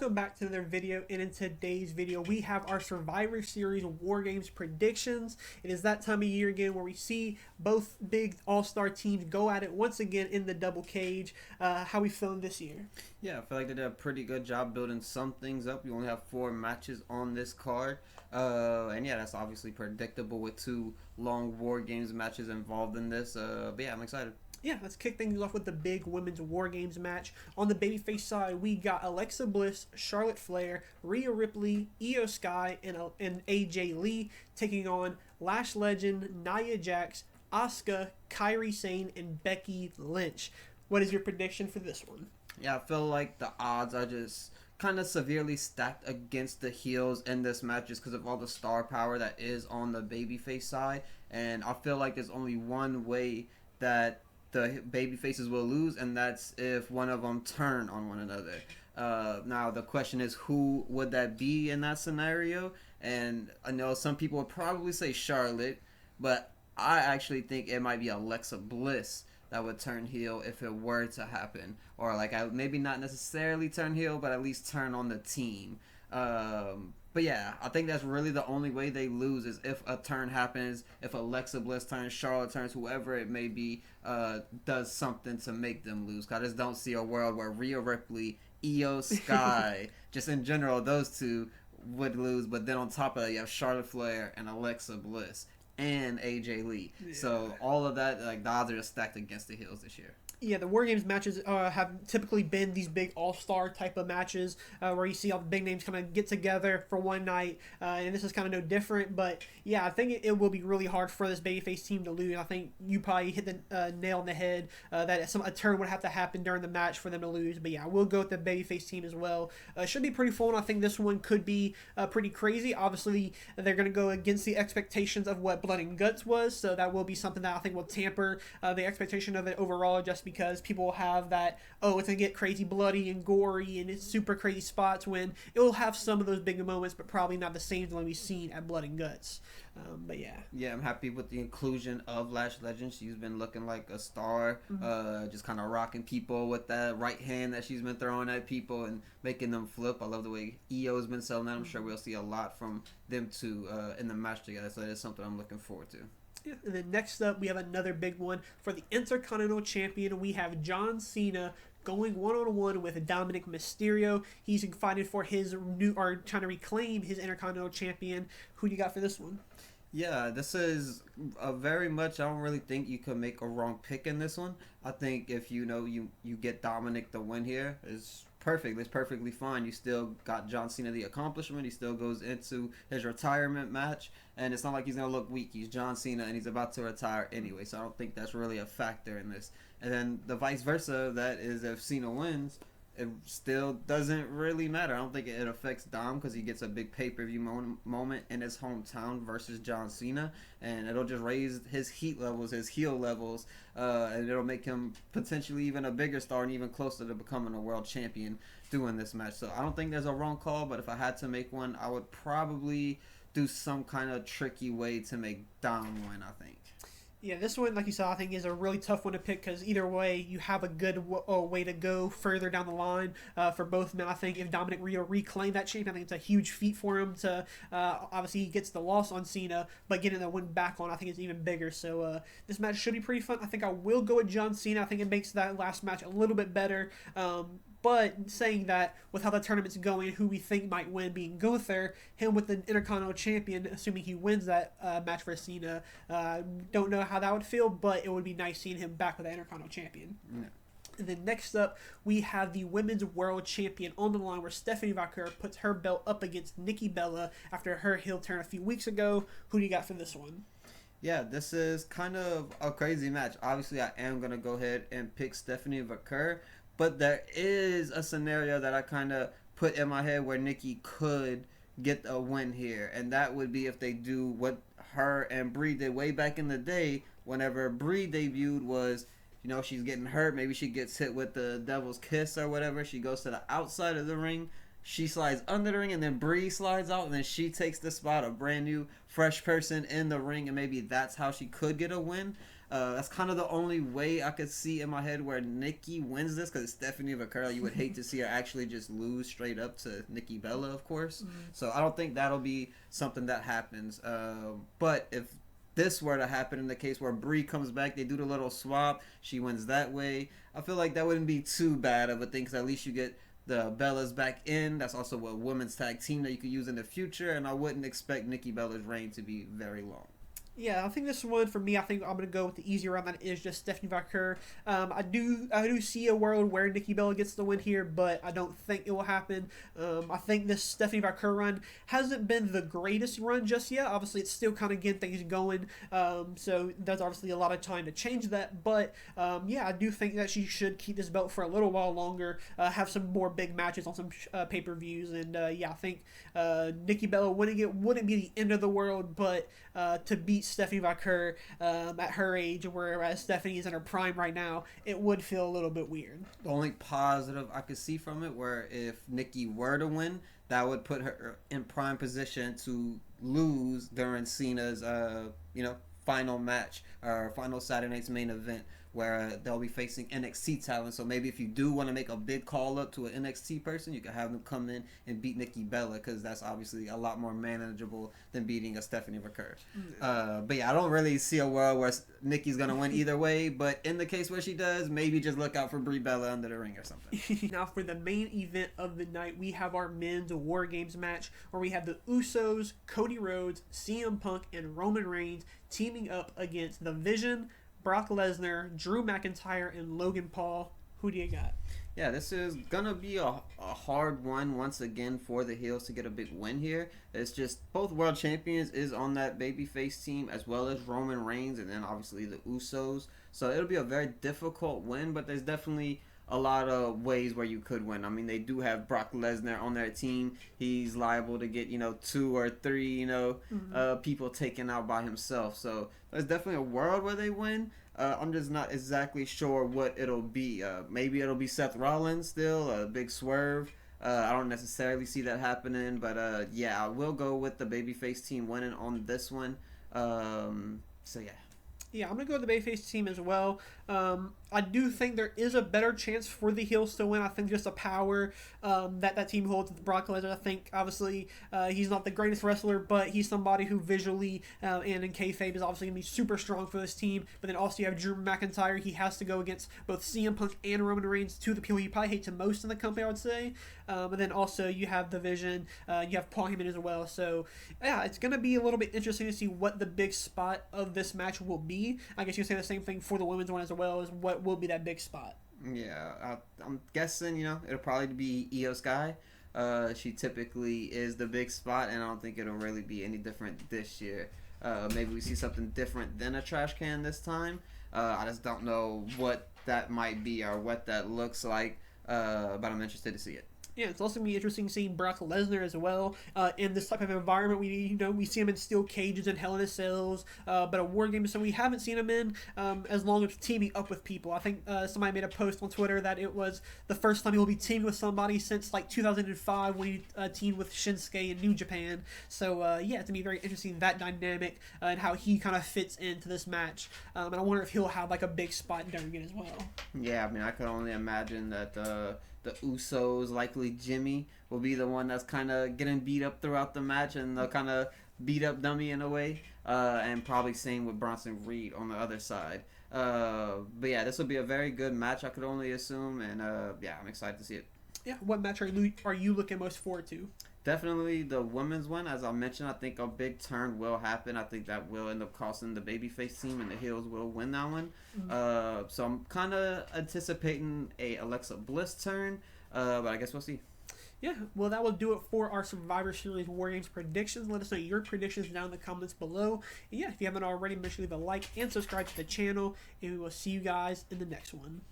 welcome back to another video. And in today's video, we have our Survivor Series War Games predictions. It is that time of year again where we see both big all-star teams go at it once again in the double cage. How we feeling this year? Yeah, I feel like they did a pretty good job building some things up. You only have 4 matches on this card. And yeah, that's obviously predictable with 2 long War Games matches involved in this. But yeah, I'm excited. Yeah, let's kick things off with the big women's War Games match. On the babyface side, we got Alexa Bliss, Charlotte Flair, Rhea Ripley, Io Sky, and AJ Lee taking on Lash Legend, Nia Jax, Asuka, Kairi Sane, and Becky Lynch. What is your prediction for this one? Yeah, I feel like the odds are just kind of severely stacked against the heels in this match just because of all the star power that is on the babyface side. And I feel like there's only one way that the baby faces will lose, and that's if one of them turn on one another. Now the question is, who would that be in that scenario? And I know some people would probably say Charlotte, but I actually think it might be Alexa Bliss that would turn heel if it were to happen, or like maybe not necessarily turn heel, but at least turn on the team. But yeah, I think that's really the only way they lose is if a turn happens, if Alexa Bliss turns, Charlotte turns, whoever it may be, does something to make them lose. 'Cause I just don't see a world where Rhea Ripley, Io Sky, just in general, those two would lose. But then on top of that, you have Charlotte Flair and Alexa Bliss and AJ Lee. Yeah. So all of that, like, the odds are just stacked against the heels this year. Yeah, the War Games matches have typically been these big all-star type of matches where you see all the big names kind of get together for one night, and this is kind of no different. But yeah, I think it will be really hard for this babyface team to lose. I think you probably hit the nail on the head that a turn would have to happen during the match for them to lose. But yeah, we'll go with the babyface team as well. Should be pretty fun. I think this one could be pretty crazy. Obviously, they're going to go against the expectations of what Blood and Guts was, so that will be something that I think will tamper the expectation of it overall, just because people will have that, oh, it's going to get crazy bloody and gory and it's super crazy spots, when it will have some of those bigger moments, but probably not the same as we've seen at Blood and Guts. But yeah. Yeah, I'm happy with the inclusion of Lash Legend. She's been looking like a star, just kind of rocking people with that right hand that she's been throwing at people and making them flip. I love the way Io's been selling that. I'm sure we'll see a lot from them two in the match together, so that's something I'm looking forward to. Yeah, and then next up, we have another big one for the Intercontinental Champion. We have John Cena going one-on-one with Dominic Mysterio. He's fighting for his trying to reclaim his Intercontinental Champion. Who do you got for this one? Yeah, this is a very much, I don't really think you could make a wrong pick in this one. I think if you get Dominic the win here, is perfect. It's perfectly fine. You still got John Cena the accomplishment. He still goes into his retirement match, and it's not like he's going to look weak. He's John Cena, and he's about to retire anyway, so I don't think that's really a factor in this. And then the vice versa, that is if Cena wins, it still doesn't really matter. I don't think it affects Dom because he gets a big pay-per-view moment in his hometown versus John Cena, and it'll just raise his heat levels, his heel levels, and it'll make him potentially even a bigger star and even closer to becoming a world champion doing this match. So I don't think there's a wrong call, but if I had to make one, I would probably do some kind of tricky way to make Dom win, I think. Yeah, this one, like you saw, I think is a really tough one to pick because either way, you have a good way to go further down the line for both men. I think if Dominic Rio reclaimed that champion, I think it's a huge feat for him to, obviously he gets the loss on Cena, but getting the win back on, I think is even bigger. So this match should be pretty fun. I think I will go with John Cena. I think it makes that last match a little bit better. But saying that, with how the tournament's going, who we think might win being Gunther, him with the Intercontinental Champion, assuming he wins that match for Cena, don't know how that would feel, but it would be nice seeing him back with the Intercontinental Champion. Yeah. And then next up, we have the Women's World Champion on the line, where Stephanie Vaquer puts her belt up against Nikki Bella after her heel turn a few weeks ago. Who do you got for this one? Yeah, this is kind of a crazy match. Obviously, I am going to go ahead and pick Stephanie Vaquer, but there is a scenario that I kind of put in my head where Nikki could get a win here, and that would be if they do what her and Brie did way back in the day. Whenever Brie debuted, was, she's getting hurt, maybe she gets hit with the devil's kiss or whatever, she goes to the outside of the ring, she slides under the ring, and then Brie slides out, and then she takes the spot, a brand new fresh person in the ring, and maybe that's how she could get a win. That's kind of the only way I could see in my head where Nikki wins this, because Stephanie Vaquero, you would hate to see her actually just lose straight up to Nikki Bella, of course. So I don't think that'll be something that happens. But if this were to happen in the case where Brie comes back, they do the little swap, she wins that way, I feel like that wouldn't be too bad of a thing, because at least you get the Bellas back in. That's also a women's tag team that you could use in the future, and I wouldn't expect Nikki Bella's reign to be very long. Yeah, I think this one for me, I think I'm gonna go with the easier round that is just Stephanie Vaquer. I do see a world where Nikki Bella gets the win here, but I don't think it will happen. I think this Stephanie Vaquer run hasn't been the greatest run just yet. Obviously, it's still kind of getting things going, so there's obviously a lot of time to change that. But yeah, I do think that she should keep this belt for a little while longer, have some more big matches on some pay-per-views, and yeah, I think Nikki Bella winning it wouldn't be the end of the world, but to beat Stephanie Vaquer at her age, whereas Stephanie is in her prime right now, it would feel a little bit weird. The only positive I could see from it, where if Nikki were to win, that would put her in prime position to lose during Cena's final match, or final Saturday night's main event, where they'll be facing NXT talent. So maybe if you do want to make a big call up to an NXT person, you can have them come in and beat Nikki Bella, because that's obviously a lot more manageable than beating a Stephanie Vaquer. But yeah, I don't really see a world where Nikki's gonna win either way. But in the case where she does, maybe just look out for Brie Bella under the ring or something. Now for the main event of the night, we have our men's War Games match, where we have the Usos, Cody Rhodes, CM Punk, and Roman Reigns teaming up against The Vision, Brock Lesnar, Drew McIntyre, and Logan Paul. Who do you got? Yeah, this is gonna be a hard one once again for the heels to get a big win here. It's just both world champions is on that babyface team, as well as Roman Reigns, and then obviously the Usos. So it'll be a very difficult win, but there's definitely a lot of ways where you could win. I mean, they do have Brock Lesnar on their team. He's liable to get 2 or 3 people taken out by himself. So there's definitely a world where they win. I'm just not exactly sure what it'll be. Maybe it'll be Seth Rollins still, a big swerve. I don't necessarily see that happening, but yeah, I will go with the babyface team winning on this one. So yeah. Yeah, I'm going to go with the babyface team as well. I do think there is a better chance for the heels to win. I think just the power that team holds with Brock Lesnar. I think, obviously, he's not the greatest wrestler, but he's somebody who visually and in kayfabe is obviously going to be super strong for this team. But then also you have Drew McIntyre. He has to go against both CM Punk and Roman Reigns, two of the people you probably hate to most in the company, I would say. And then also you have The Vision. You have Paul Heyman as well. So, yeah, it's going to be a little bit interesting to see what the big spot of this match will be. I guess you can say the same thing for the women's one as well, as what will be that big spot. Yeah, I'm guessing, it'll probably be Io Sky. She typically is the big spot, and I don't think it'll really be any different this year. Maybe we see something different than a trash can this time. I just don't know what that might be or what that looks like, but I'm interested to see it. Yeah, it's also going to be interesting seeing Brock Lesnar as well in this type of environment. We see him in steel cages and Hell in a Cells, but a War Game, so we haven't seen him in as long as teaming up with people. I think somebody made a post on Twitter that it was the first time he will be teaming with somebody since like 2005 when he teamed with Shinsuke in New Japan. So yeah, it's going to be very interesting, that dynamic and how he kind of fits into this match. And I wonder if he'll have like a big spot during it as well. Yeah, I mean, I could only imagine that the Usos, likely Jimmy, will be the one that's kind of getting beat up throughout the match, and they'll kind of beat up dummy in a way, and probably same with Bronson Reed on the other side. But yeah, this will be a very good match, I could only assume, and yeah, I'm excited to see it. Yeah, what match are you looking most forward to? Definitely the women's one. As I mentioned, I think a big turn will happen. I think that will end up costing the babyface team, and the heels will win that one. Mm-hmm. So I'm kind of anticipating a Alexa Bliss turn, but I guess we'll see. Yeah, well, that will do it for our Survivor Series War Games predictions. Let us know your predictions down in the comments below. And yeah, if you haven't already, make sure to leave a like and subscribe to the channel, and we will see you guys in the next one.